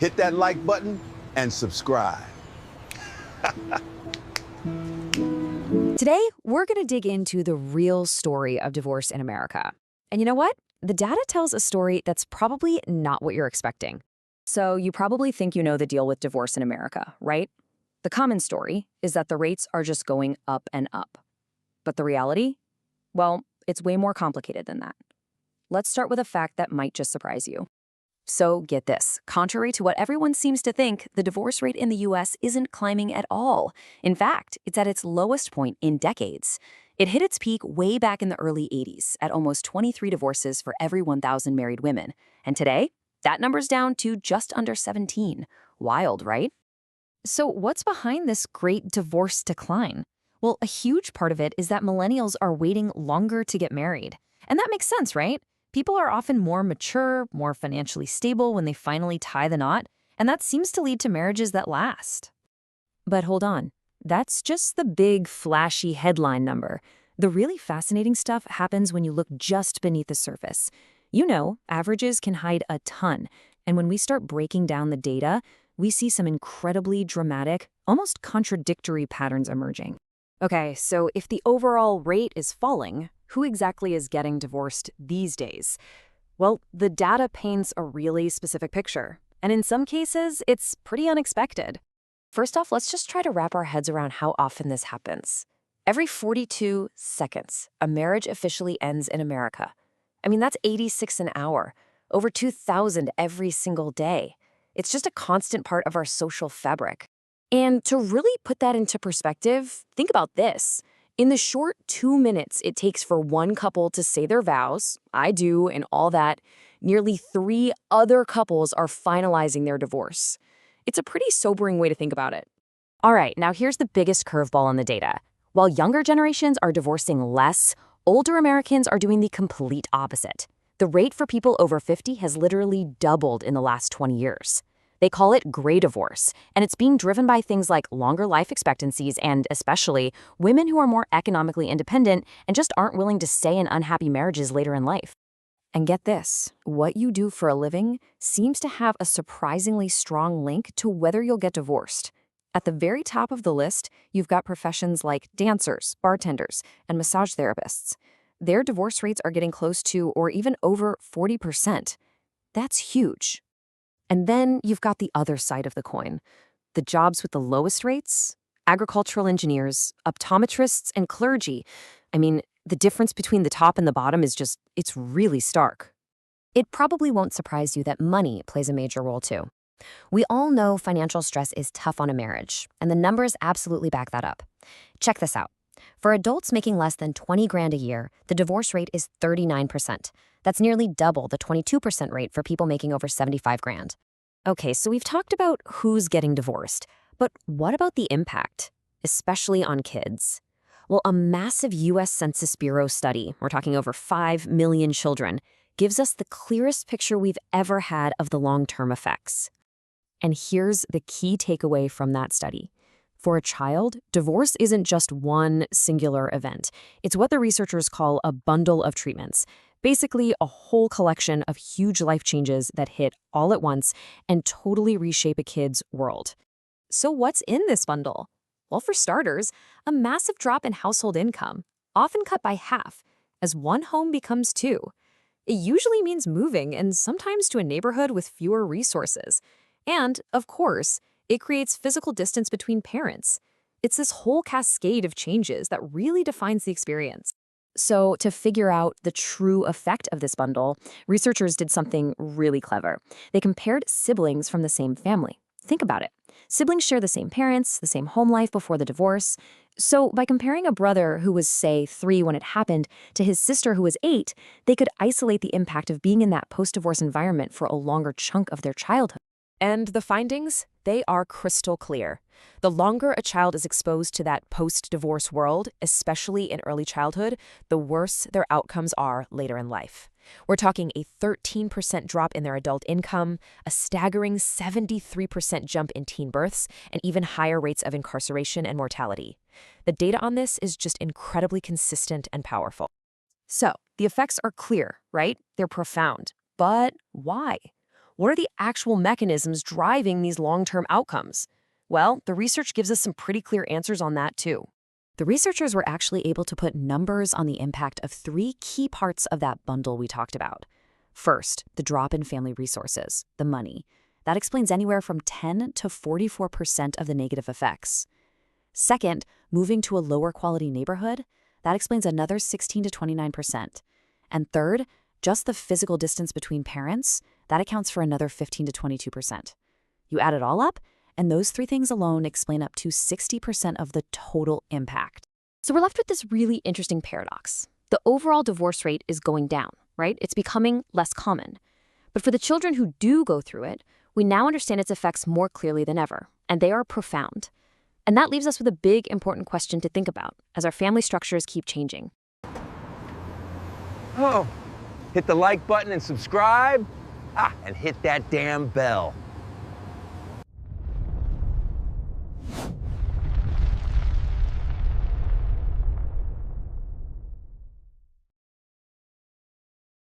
hit that like button and subscribe. Today, we're going to dig into the real story of divorce in America. And you know what? The data tells a story that's probably not what you're expecting. So you probably think you know the deal with divorce in America, right? The common story is that the rates are just going up and up. But the reality? Well, it's way more complicated than that. Let's start with a fact that might just surprise you. So get this, contrary to what everyone seems to think, the divorce rate in the US isn't climbing at all. In fact, it's at its lowest point in decades. It hit its peak way back in the early 80s at almost 23 divorces for every 1,000 married women. And today, that number's down to just under 17. Wild, right? So what's behind this great divorce decline? Well, a huge part of it is that millennials are waiting longer to get married. And that makes sense, right? People are often more mature, more financially stable when they finally tie the knot, and that seems to lead to marriages that last. But hold on, that's just the big, flashy headline number. The really fascinating stuff happens when you look just beneath the surface. You know, averages can hide a ton, and when we start breaking down the data, we see some incredibly dramatic, almost contradictory patterns emerging. Okay, so if the overall rate is falling, who exactly is getting divorced these days? Well, the data paints a really specific picture, and in some cases, it's pretty unexpected. First off, let's just try to wrap our heads around how often this happens. Every 42 seconds, a marriage officially ends in America. I mean, that's 86 an hour, over 2,000 every single day. It's just a constant part of our social fabric. And to really put that into perspective, think about this. In the short 2 minutes it takes for one couple to say their vows, I do, and all that, nearly 3 other couples are finalizing their divorce. It's a pretty sobering way to think about it. All right, now here's the biggest curveball on the data. While younger generations are divorcing less, older Americans are doing the complete opposite. The rate for people over 50 has literally doubled in the last 20 years. They call it gray divorce, and it's being driven by things like longer life expectancies and, especially, women who are more economically independent and just aren't willing to stay in unhappy marriages later in life. And get this, what you do for a living seems to have a surprisingly strong link to whether you'll get divorced. At the very top of the list, you've got professions like dancers, bartenders, and massage therapists. Their divorce rates are getting close to or even over 40%. That's huge. And then you've got the other side of the coin. The jobs with the lowest rates? Agricultural engineers, optometrists, and clergy. I mean, the difference between the top and the bottom is just, it's really stark. It probably won't surprise you that money plays a major role too. We all know financial stress is tough on a marriage, and the numbers absolutely back that up. Check this out. For adults making less than 20 grand a year, the divorce rate is 39%. That's nearly double the 22% rate for people making over 75 grand. Okay, so we've talked about who's getting divorced, but what about the impact, especially on kids? Well, a massive U.S. Census Bureau study, we're talking over 5 million children, gives us the clearest picture we've ever had of the long-term effects. And here's the key takeaway from that study. For a child, divorce isn't just one singular event. It's what the researchers call a bundle of treatments. Basically, a whole collection of huge life changes that hit all at once and totally reshape a kid's world. So what's in this bundle? Well, for starters, a massive drop in household income, often cut by half, as one home becomes 2. It usually means moving, and sometimes to a neighborhood with fewer resources. And, of course, it creates physical distance between parents. It's this whole cascade of changes that really defines the experience. So to figure out the true effect of this bundle, researchers did something really clever. They compared siblings from the same family. Think about it. Siblings share the same parents, the same home life before the divorce. So by comparing a brother who was, say, 3 when it happened to his sister who was 8, they could isolate the impact of being in that post-divorce environment for a longer chunk of their childhood. And the findings? They are crystal clear. The longer a child is exposed to that post-divorce world, especially in early childhood, the worse their outcomes are later in life. We're talking a 13% drop in their adult income, a staggering 73% jump in teen births, and even higher rates of incarceration and mortality. The data on this is just incredibly consistent and powerful. So, the effects are clear, right? They're profound. But why? what are the actual mechanisms driving these long-term outcomes? Well, the research gives us some pretty clear answers on that too. The researchers were actually able to put numbers on the impact of 3 key parts of that bundle we talked about. First, the drop in family resources, the money. That explains anywhere from 10 to 44% of the negative effects. Second, moving to a lower quality neighborhood. That explains another 16 to 29%. And third, just the physical distance between parents. That accounts for another 15 to 22%. You add it all up, and those 3 things alone explain up to 60% of the total impact. So we're left with this really interesting paradox. The overall divorce rate is going down, right? It's becoming less common. But for the children who do go through it, we now understand its effects more clearly than ever, and they are profound. And that leaves us with a big, important question to think about as our family structures keep changing. Oh, hit the like button and subscribe. And hit that damn bell.